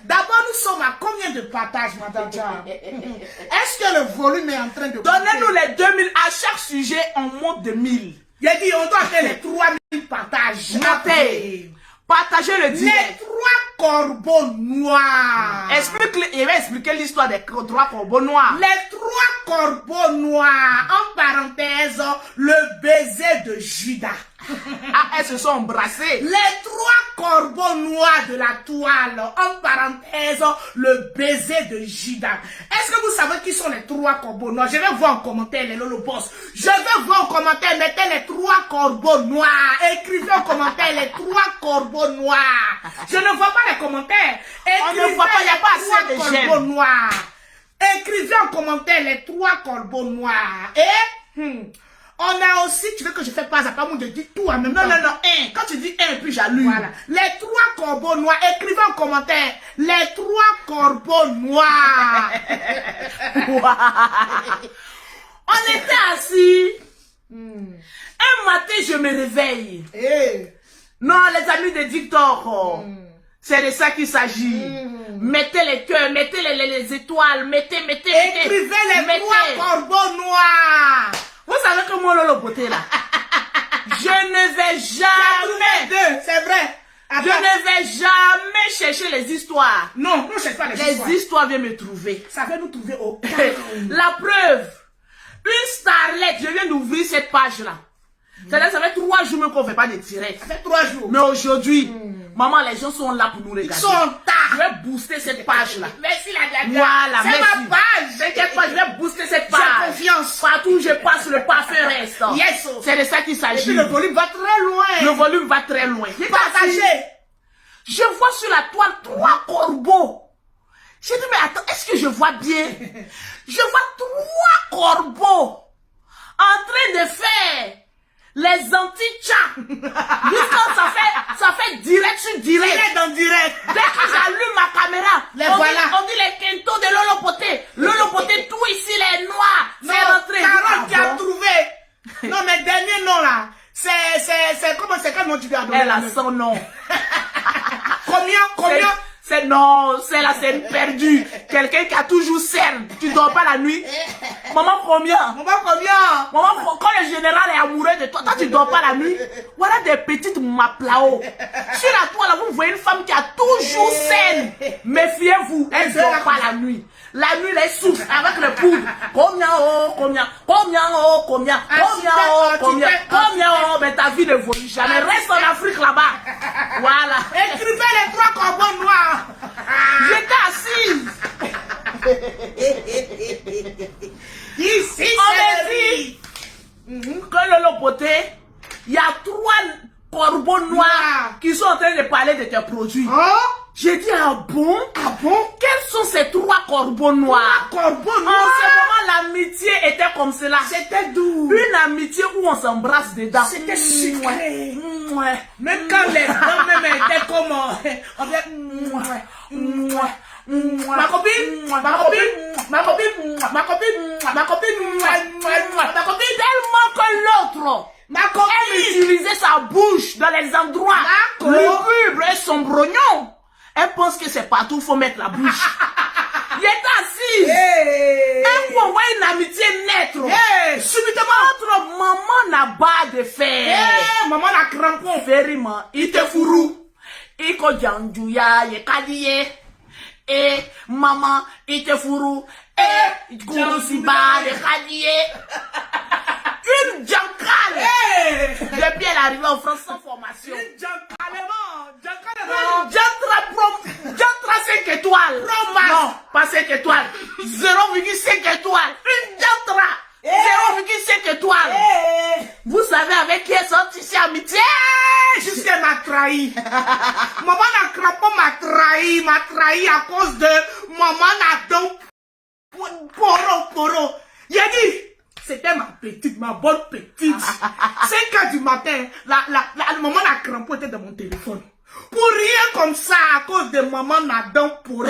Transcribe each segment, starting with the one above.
D'abord, nous sommes à combien de partages, Madame Jam? Est-ce que le volume est en train de... Donnez-nous les 2000. À chaque sujet, on monte de 1000. J'ai dit, on doit faire les 3000 partages. Notez. Partagez le direct. Les 3 corbeaux noirs. Il va expliquer l'histoire des 3 corbeaux noirs. Les 3 corbeaux noirs. En parenthèse, le baiser de Judas. Ah, elles se sont embrassées. Les 3 corbeaux noirs de la toile. En parenthèse, le baiser de Judas. Est-ce que vous savez qui sont les 3 corbeaux noirs? Je vais voir en commentaire les Lolo Boss. Je vais voir en commentaire. Mettez les 3 corbeaux noirs. Écrivez en commentaire les 3 corbeaux noirs. Je ne vois pas les commentaires. Écrivez, on ne voit pas, il n'y a pas assez de corbeaux noirs. Écrivez en commentaire les 3 corbeaux noirs. Et on a aussi, tu veux que je fais pas à pas, moi je dis tout en même temps. Non, un. Quand tu dis un, puis j'allume. Voilà. Les 3 corbeaux noirs. Écrivez en commentaire les 3 corbeaux noirs. On était assis. Un matin, je me réveille. Non, les amis de Victor, c'est de ça qu'il s'agit. Mettez les cœurs, mettez les étoiles, mettez. Écrivez les 3 corbeaux noirs. Vous savez que moi, Lolo Beauté, là, je ne vais jamais... C'est vrai. Je ne vais jamais chercher les histoires. Non, ne cherche pas les histoires. Les histoires viennent me trouver. Ça va nous trouver au La preuve, une starlette, je viens d'ouvrir cette page-là. Ça fait 3 jours même qu'on ne fait pas de direct. Ça fait 3 jours. Mais aujourd'hui, maman, les gens sont là pour nous regarder. Ils sont tard. Je vais booster cette page-là. Merci la dernière. Voilà, c'est merci. ma page. T'inquiète pas, je vais booster cette page. J'ai confiance. Partout où je passe, le parfum reste. Yes. C'est de ça qu'il Et s'agit. puis le volume va très loin. Le volume va très loin. Partagez. Je vois sur la toile 3 corbeaux. J'ai dit, mais attends, est-ce que je vois bien? Je vois 3 corbeaux en train de faire les anti-chats. Jusqu'à ça fait direct sur direct. Direct dans direct. Dès que j'allume ma caméra, Les on voilà. dit les quintos de Lolo Poté. Lolo Poté, tout ici, les noirs. Non, C'est rentré. Carole qui a bon. trouvé. Non, mais dernier nom là. C'est comment c'est quel nom tu lui as donné? Elle a son nom. Combien? C'est non, c'est la scène perdue. Quelqu'un qui a toujours scène. Tu dors pas la nuit. Maman, combien? Maman, quand le général est amoureux de toi, tu dors pas la nuit. Voilà des petites maplao. Sur la toile, vous voyez une femme qui a toujours scène. Méfiez-vous, elle dort pas la nuit. La nuit, elle souffle avec le poudre. Combien, mais ta vie ne vaut jamais. Reste en Afrique là-bas. Voilà. Écrivez les 3 corbeaux noirs. J'étais assise. Ici, On dit que Lolo Poté, il y a 3 corbeaux noirs qui sont en train de parler de tes produits. J'ai dit, ah bon? Quels sont ces 3 corbeaux noirs? Corbeaux En noirs. ce moment, l'amitié était comme cela. C'était doux. Une amitié où on s'embrasse dedans. C'était sucré. Ouais. Même quand les dents même étaient comme... on dirait... Ma copine, Tellement que l'autre, elle utilisait sa bouche dans les endroits lugubres et sombrognon. Elle pense que c'est partout qu'il faut mettre la bouche. Il est assis. Un coup, on voit une amitié naître. Subitement, notre maman n'a pas de fer. maman n'a crampon. Vériment, il te fourrou. Il ko janjuya, ye kadiye. Et maman, il te fourrou. Et Gourousiba, ye kadiye. Une jankale. Depuis elle est arrivée en France sans formation. Une jankale. Jantra 5 étoiles. Non, pas 5 étoiles. 0,5 étoiles. Une jantra. 0,5 étoiles. Vous savez avec qui elle sorti ici amitié? Jusqu'elle m'a trahi. Maman n'a crampon m'a trahi à cause de maman n'a donc poro. Il a dit, c'était ma petite, ma bonne petite. 5 heures du matin, la maman n'a crampon était dans mon téléphone. Pour rien comme ça, à cause de maman n'a donc poro,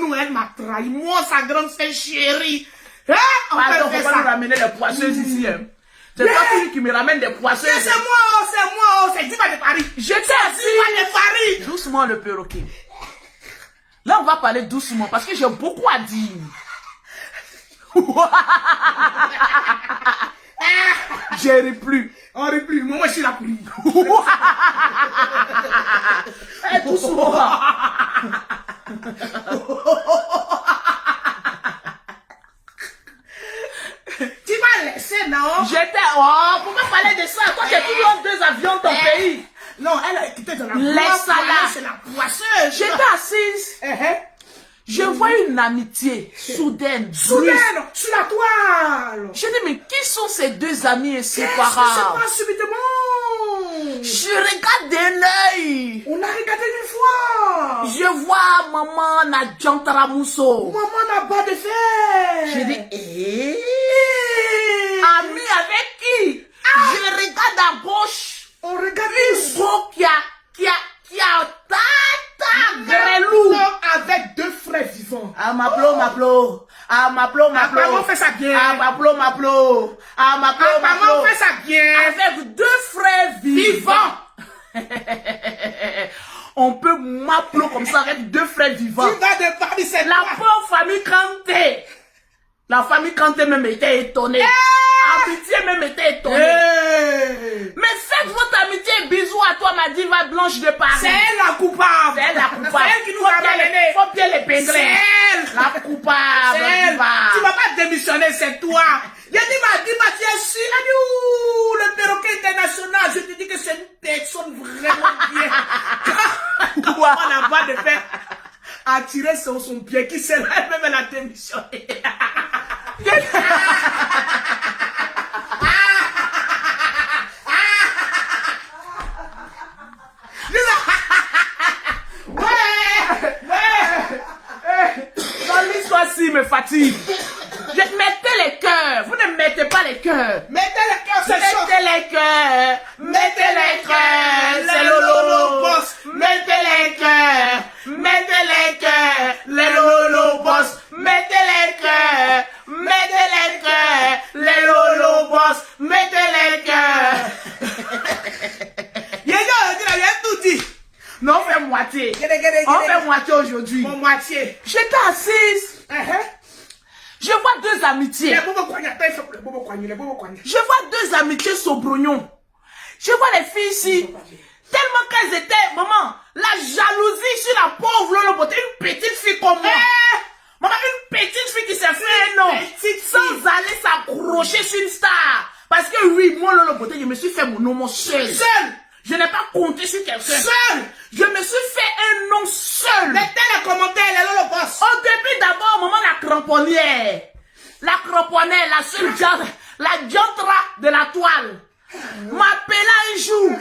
nous, elle m'a trahi. Moi, sa grande sœur chérie. Hein? Pardon, faut pas nous ramener les poisseuses ici. Hein. C'est pas lui qui me ramène des poisseuses. C'est moi, c'est Diva de Paris. J'étais assis. Diva de Paris. Doucement le perroquet. va parler doucement parce que j'ai beaucoup à dire. Je ris plus. On rit plus. Moi, je suis là pour rire. Doucement. Tu vas laisser, non? J'étais... Oh, pourquoi parler de ça? Toi, tu as toujours 2 avions dans ton pays. Non, elle a quitté dans la Laisse-la là. C'est la poisseuse. J'étais assise. Je vois une amitié soudaine. Soudaine, sur la toile. Je dis, mais qui sont ces 2 amis inséparables? C'est pas subitement. Je regarde d'un œil. On a regardé une fois. Je vois maman Nadjantara Mousso. Maman n'a pas de fer. Je dis, ami avec qui? Je regarde à gauche. On regarde une go qui a grelou. Avec 2 frères vivants. Ah, Maplo. Maman fait ça bien. Ah, Maplo. Maman fait ça bien. Avec 2 frères vivants. On peut m'appeler comme ça avec 2 frères vivants. Tu vas de parler, c'est la pauvre famille Kanté. La famille Kanté même était étonnée. Amitié même était étonnée. Mais faites votre amitié, bisous à toi, ma diva blanche de Paris. C'est elle la coupable. C'est elle la coupable. C'est elle qui nous a amené. Faut bien les pingler. C'est elle. La coupable. C'est elle. Tu vas pas démissionner, c'est toi. Il a dit, tu es sûr. Elle dit, ouh, le perroquet international. Je te dis que c'est une personne vraiment bien. Quand on n'a pas de faire attirer sur son pied, qui sera elle-même, elle a démissionné. Dans l'histoire-ci me fatigue. Je mettez les cœurs. Vous ne mettez pas les cœurs. Mettez les cœurs, c'est ça. Mettez les cœurs. Mettez les cœurs. C'est Lolo Boss. Mettez les cœurs. Mettez les cœurs. Les Lolo Boss. Mettez les cœurs. Mettez les cœurs. Les Lolo Boss. Mettez les cœurs. Il y a tout dit. Non, on fait moitié. On fait moitié aujourd'hui. Mon moitié. J'étais assise. Je vois 2 amitiés. Je vois 2 amitiés sobrognon. Je vois les filles ici. Tellement qu'elles étaient, maman, la jalousie sur la pauvre Lolo Beauté, une petite fille comme moi. Maman, une petite fille qui s'est fait un nom sans aller s'accrocher sur une star. Parce que oui, moi Lolo Beauté, je me suis fait mon nom seul. Je n'ai pas compté sur quelqu'un. Seul. Je me suis fait un nom seul. Mettez les commentaires, les Lolo Boss. Au début, d'abord, maman, la cramponnière. La cramponnière, la seule la diantra de la toile. M'appela un jour.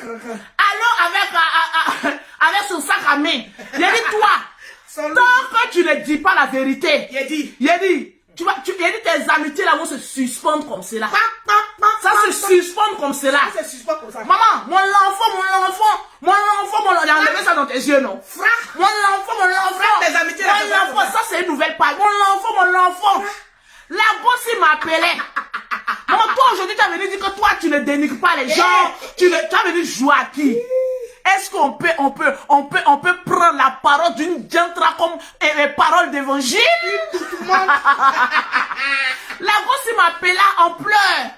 Alors, avec son sac à main. Il a dit, toi, tant que tu ne dis pas la vérité. Il a dit, tes amitiés là vont se suspendre comme cela. Ça se suspend comme cela. Maman, mon enfant, j'ai enlevé ça dans tes yeux, non? Mon enfant, tes amitiés ça c'est une nouvelle page. Mon enfant. La gosse il m'appelait. Maman, toi aujourd'hui tu as venu dire que toi tu ne dénigres pas les gens. Tu as venu jouer à qui? Est-ce qu'on peut prendre la parole d'une diantra comme parole d'évangile? La gosse il m'appela en pleurs.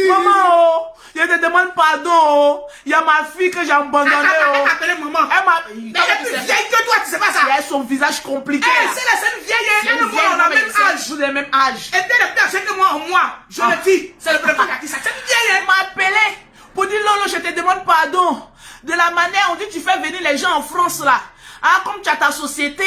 Maman, oh, je te demande pardon, oh. Il y a ma fille que j'ai abandonnée, oh. Maman. Elle est plus vieille que toi, tu sais pas ça. Elle a son visage compliqué. C'est la seule vieille, elle et moi, on a le même âge. Vous avez le même âge. Et t'es le plus âgé que moi, je le dis. C'est le préfet qui ça. C'est une vieille, elle m'a appelé pour dire, Lolo, je te demande pardon. De la manière, on dit, tu fais venir les gens en France, là. Ah, comme tu as ta société,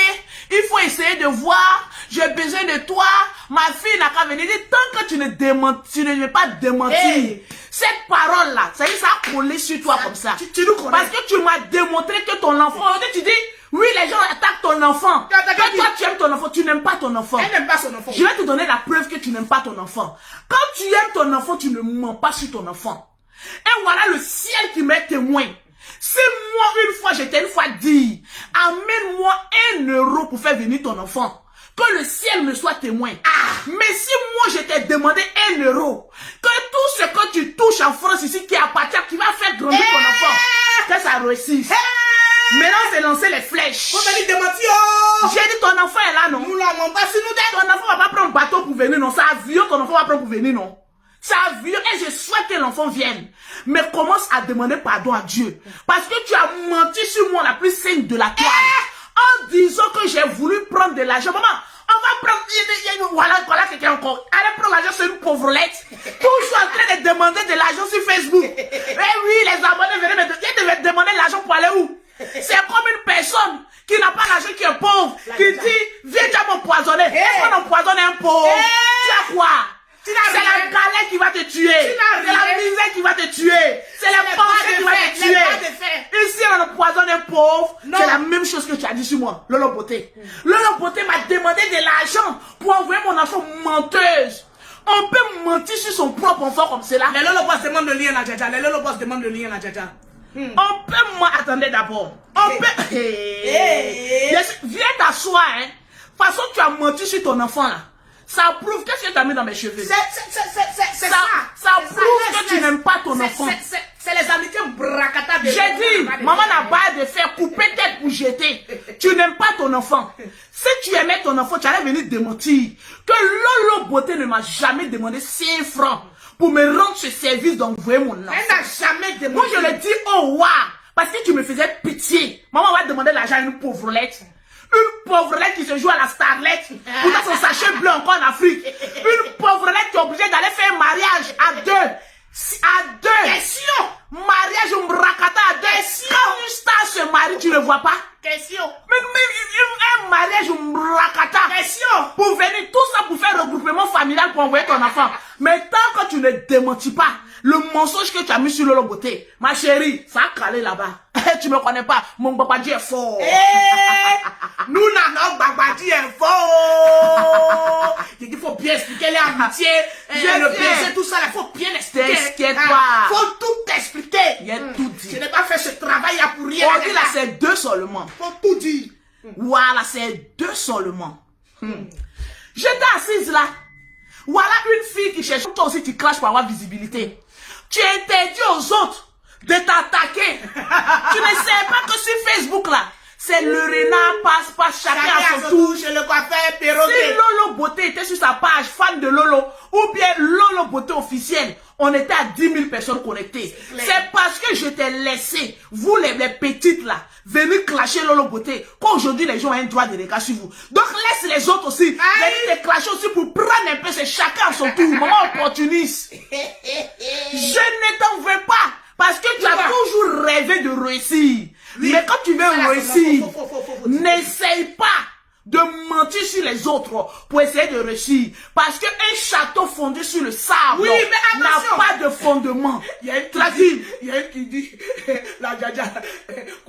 il faut essayer de voir, j'ai besoin de toi, ma fille n'a qu'à venir. Tant que tu ne veux pas démentir, cette parole-là, ça a collé sur toi comme ça. Tu nous connais. Parce que tu m'as démontré que ton enfant, tu dis, oui, les gens attaquent ton enfant. Quand toi, tu aimes ton enfant, tu n'aimes pas ton enfant. Elle n'aime pas son enfant. Je vais te donner la preuve que tu n'aimes pas ton enfant. Quand tu aimes ton enfant, tu ne mens pas sur ton enfant. Et voilà le ciel qui m'est témoin. Si moi, une fois, je t'ai dit, amène-moi 1 euro pour faire venir ton enfant. Que le ciel me soit témoin. Mais si moi, je t'ai demandé 1 euro, que tout ce que tu touches en France ici, qui appartient, qui va faire grandir ton enfant, que ça réussisse. Maintenant, c'est lancer les flèches. On m'a dit démentir. J'ai dit ton enfant on va sur nous. Ton enfant va pas prendre un bateau pour venir, non. C'est avion, ton enfant va prendre pour venir, non. C'est avion et je souhaite que l'enfant vienne. Mais commence à demander pardon à Dieu. Parce que tu as menti sur moi, la plus sainte de la toile. En disant que j'ai voulu prendre de l'argent. Maman, on va prendre, voilà quelqu'un encore. Allez prendre l'argent sur une pauvrelette. Toujours en train de demander de l'argent sur Facebook. Eh oui, les abonnés venaient me demander de l'argent pour aller où? C'est comme une personne qui n'a pas l'argent, qui est pauvre, qui dit, viens, tu vas m'empoisonner. Est-ce qu'on empoisonne un pauvre? Tu as quoi? C'est la galère qui va te tuer. C'est la misère qui va te tuer. C'est les pensées qui va te tuer. Ici, on empoisonne un pauvre. C'est la même chose que tu as dit sur moi, Lolo Beauté. Lolo Beauté m'a demandé de l'argent pour envoyer mon enfant menteuse. On peut mentir sur son propre enfant comme cela. Les Lolo Boss demandent le lien à Djadja. Les Lolo Boss demandent le lien à Djadja. On peut, moi, attendez d'abord. On peut. Viens t'asseoir, hein. De toute façon, tu as menti sur ton enfant là. Ça prouve qu'est-ce que tu as mis dans mes cheveux. C'est ça. Ça prouve que tu n'aimes pas ton enfant. C'est les amitiés bracata de. J'ai dit, maman n'a pas de faire couper tête pour jeter. Tu n'aimes pas ton enfant. Si tu aimais ton enfant, tu allais venir démentir que Lolo Beauté ne m'a jamais demandé 5 francs pour me rendre ce service d'envoyer mon enfant. Elle n'a jamais demandé. Moi, je le dis, oh waouh, parce que tu me faisais pitié. Maman va demander l'argent à une pauvrelette. Une pauvrelette qui se joue à la starlette. Ou dans son sachet bleu encore en Afrique. Une pauvrelette qui est obligée d'aller faire un mariage à deux. Question. Mariage ou bracata à deux. Quand une star se marie, tu ne vois pas. Question. Mais un mariage ou bracata. Question. Pour venir, tout ça pour faire regroupement familial pour envoyer ton enfant. Mais tant que tu ne démentis pas le mensonge que tu as mis sur Lolo Beauté, ma chérie, ça a calé là-bas. Tu me connais pas, mon babadi est fort. Nous, notre babadi est fort. Il faut bien expliquer les amitiés, le baiser, tout ça, il faut bien expliquer. T'inquiète-toi. Il faut tout expliquer. Il y a tout dit. Je n'ai pas fait ce travail à pour rien. On dit là, c'est 2 seulement. Il faut tout dire. Voilà, c'est 2 seulement. J'étais assise là. Voilà une fille qui cherche. Toi aussi, tu craches pour avoir visibilité. Tu interdis aux autres de t'attaquer. Tu ne sais pas que sur Facebook là, c'est le renard passe, chacun à son tour. Je le coiffeur perroquet. Si Lolo Beauté était sur sa page, fan de Lolo, ou bien Lolo Beauté officiel, on était à 10 000 personnes connectées. C'est parce que je t'ai laissé, vous les petites là, venir clasher Lolo Beauté, qu'aujourd'hui les gens ont un droit de regard sur vous. Donc laisse les autres aussi, venir te clasher aussi pour prendre un peu, c'est chacun à son tour. Maman opportuniste. Je ne t'en veux pas, parce que tu as toujours rêvé de réussir. Oui. Mais quand tu veux réussir, n'essaye pas de mentir sur les autres pour essayer de réussir. Parce qu'un château fondé sur le sable n'a pas de fondement. Il y a une qui dit, la Djadja,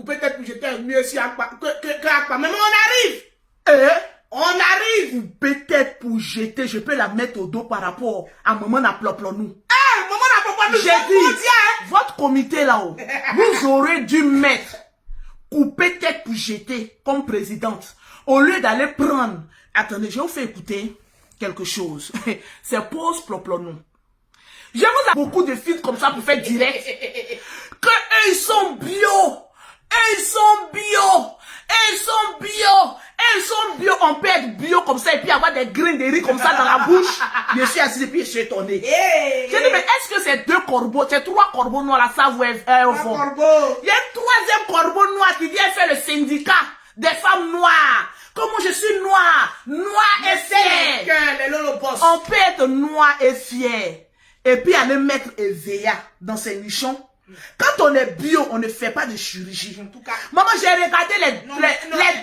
peut-être que j'étais mieux si Akpa, que Akpa. Mais on arrive. On arrive. Peut-être pour jeter, je peux la mettre au dos par rapport à maman n'a ploplonou. Maman n'a ploplonou. J'ai dit, votre comité là-haut, vous aurez dû mettre couper tête pour jeter comme présidente. Au lieu d'aller prendre... Attendez, je vais vous faire écouter quelque chose. C'est pause ploplonou. Je vous ai beaucoup de filles comme ça pour faire direct. Que eux, ils sont bio. Ils sont bio. Ils sont bio. Ils sont bio. On peut être bio comme ça et puis avoir des grains de riz comme ça dans la bouche. Je suis assis et puis je suis étonné. J'ai dit, mais est-ce que ces 2 corbeaux, ces 3 corbeaux noirs là, ça vous est au fond? Il y a un 3e corbeau noir qui vient faire le syndicat des femmes noires. Comment je suis noire? Noire et fière. On peut être noir et fier. Et puis aller mettre Evea dans ses nichons. Quand on est bio, on ne fait pas de chirurgie. En tout cas, maman, j'ai regardé les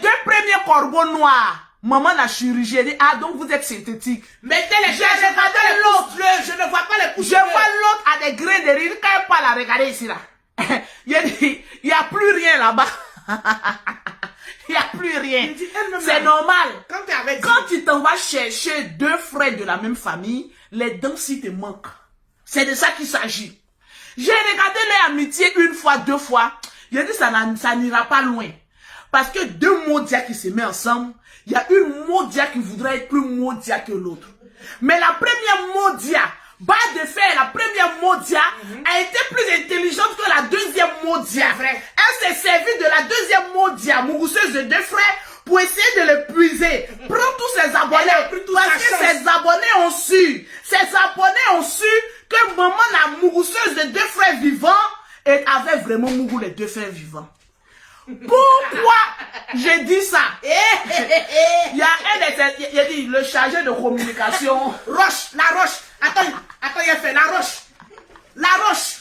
2 premiers corbeaux noirs. Maman la chirurgie, elle dit, ah donc vous êtes synthétique. Mettez les j'ai regardé l'autre, je ne vois pas les pouces. Je vois l'autre à des grains de riz, quand elle parle à regarder ici là. Il n'y a plus rien là-bas. Il n'y a plus rien. C'est normal. Quand tu t'en vas chercher 2 frères de la même famille, les dents si te manquent. C'est de ça qu'il s'agit. J'ai regardé les amitiés 1 fois, 2 fois. J'ai dit ça n'ira pas loin. Parce que 2 Maudia qui se mettent ensemble, il y a une Maudia qui voudrait être plus Maudia que l'autre. Mais la première Maudia, bas de fer, la première Maudia a été plus intelligente que la 2e Maudia. Elle s'est servie de la 2e Maudia, mousseuse de 2 frères, pour essayer de l'épuiser. Prends tous ses abonnés. vraiment Mougou les deux frères vivants. Pourquoi j'ai dit ça? Il y a il a dit le chargé de communication. Roche, la roche. Attends, il a fait la roche. La roche.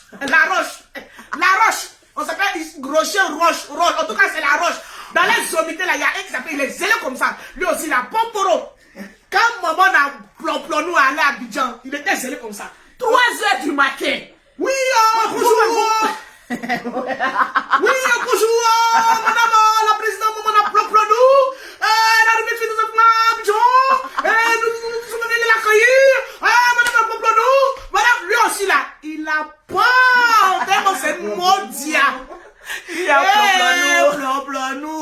On s'appelle Rocher, roche. En tout cas, c'est la roche. Dans les sommités, là, il y a un qui s'appelle, il est zélé comme ça. Lui aussi, la Pomporo. Quand maman a plomplonnou à aller à Abidjan, il était zélé comme ça. 3 heures du matin. Oui, bonjour. Oui, bonjour, madame la présidente, maman a plomplonnou. Elle a remis nous à Abidjan. Nous sommes venus l'accueillir. Madame la plomplonnou. Madame, lui aussi là, il a peur. Tellement c'est mondial. Il a plomplonnou.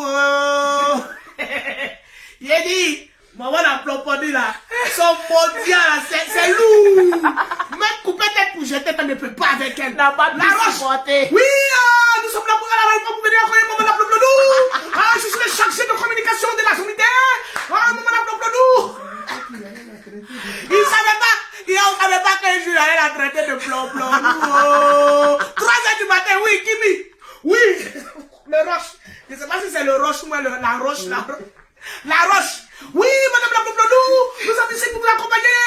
Il a dit, maman la plomplonnou là, son mondial, c'est lourd. Même couper tête pour jeter, tu ne peux pas avec elle. N'a pas pu supporter. Oui, nous sommes là pour venir accueillir maman la plomplonnou. Je suis le chargé de communication de la sommité. Maman la plomplonnou. Il ne savait pas qu'un jour il allait la traiter de plomplonnou. 3 heures du matin, oui, Kimi. Oui, le roche. Je ne sais pas si c'est le roche ou la roche. La roche. Oui, madame la plomplonnou, nous sommes ici pour vous accompagner.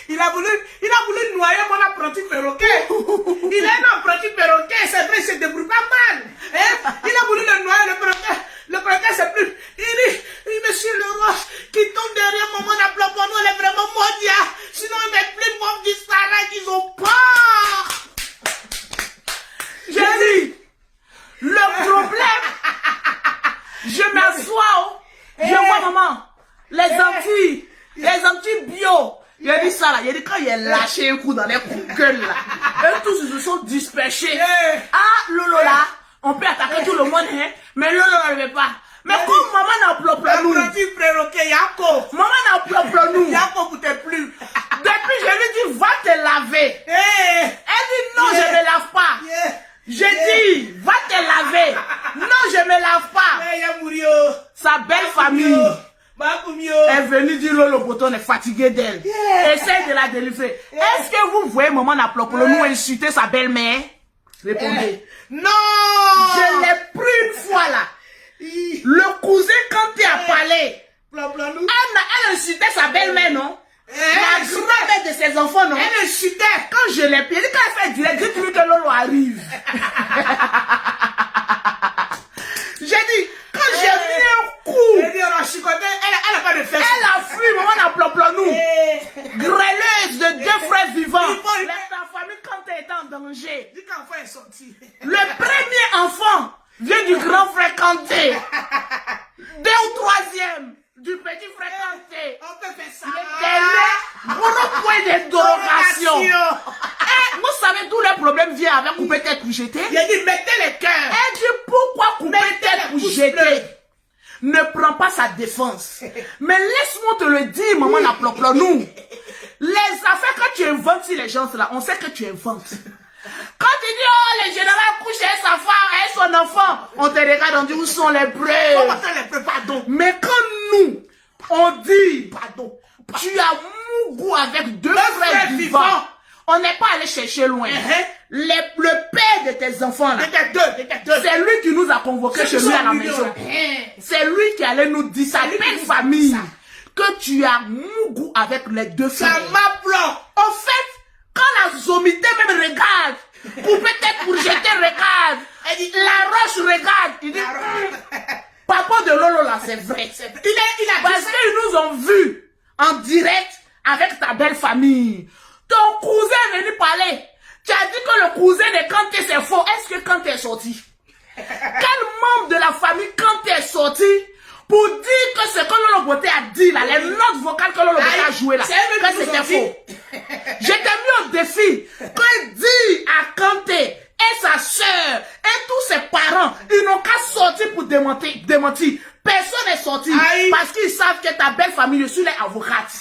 Il a voulu noyer mon apprenti perroquet. Il est un apprenti perroquet, c'est vrai, il se débrouille pas mal. Hein? Il a voulu le noyer, le perroquet. Le perroquet, c'est plus. Il dit, monsieur le roche, qui tombe derrière maman la plomplonnou, elle est vraiment mondiale. Sinon, mes plus pauvres disparaissent, ils ont peur. J'ai dit, le problème, je m'assois, je vois maman, les Antilles bio. Il a dit ça là, il a dit quand il a lâché un coup dans les gueules là, eux tous ils se sont dispersés. Ah, Lolo là, on peut attaquer tout le monde, hein, mais Lolo ne veut pas. Mais comme maman n'a plomplonnou, maman n'a plomplonnou, Yako peut plus. depuis je lui dis va te laver. Elle dit non, je ne me lave pas. J'ai dit va te laver. Non, je ne me lave pas. Sa belle famille est venue dire le bouton est fatigué d'elle. Essaye de la délivrer. Est-ce que vous voyez maman n'a plomplonnou insulter sa belle-mère? Répondez. Non! Je l'ai pris une fois là. Le cousin quand il a parlé, elle insultait sa belle-mère, non? La grand-mère de ses enfants, non? Elle insultait. Quand je l'ai pris, quand elle fait direct, dites-lui que Lolo arrive. J'ai dit, quand j'ai mis un coup, elle n'a pas de fesses. elle a fui, maman n'a plomplonnou. Grêleuse de 2 frères vivants. Ta famille, quand elle est en danger. Dis qu'un enfant est sorti. Le premier enfant vient du grand frère Kanté. 2 ou 3e du petit frère Kanté. On peut faire ça. Le dernier, gros point de dérogation. Vous savez d'où le problème vient avec couper tête pour jeter? Il a dit mettez les cœurs. Elle dit pourquoi couper tête pour jeter? Ne prends pas sa défense. Mais laisse-moi te le dire, maman la plomplonnou. Les affaires, quand tu inventes sur les gens là, on sait que tu inventes. Quand tu dis, oh, le général couche avec sa femme, avec son enfant, on te regarde, on dit, où sont les preuves? Comment ça les preuves? Pardon. Mais quand nous, on dit, pardon, tu as Mougou avec 2 frères vivants, on n'est pas allé chercher loin. Le père de tes enfants là, c'est lui qui nous a convoqués chez lui à la maison. C'est lui qui allait nous dire, sa belle famille, que tu as Mougou avec les 2 frères. Ça m'applaud. En fait, quand la Zomité même regarde, pour peut-être pour jeter, regarde. Elle dit, la roche regarde. Il dit, papa de Lolo là, c'est vrai. Parce qu'ils nous ont vus en direct avec ta belle famille. Ton cousin est venu parler. Tu as dit que le cousin de Kanté c'est faux. Est-ce que Kanté est sorti? Quel membre de la famille Kanté est sorti pour dire que ce que Lolo Boté a dit là, les notes vocales que Lolo Boté a joué là, que c'était faux? Je t'ai mis au défi que dit à Kanté et sa soeur et tous ses parents, ils n'ont qu'à sortir pour démentir. Personne n'est sorti parce qu'ils savent que ta belle famille, je suis l'avocate.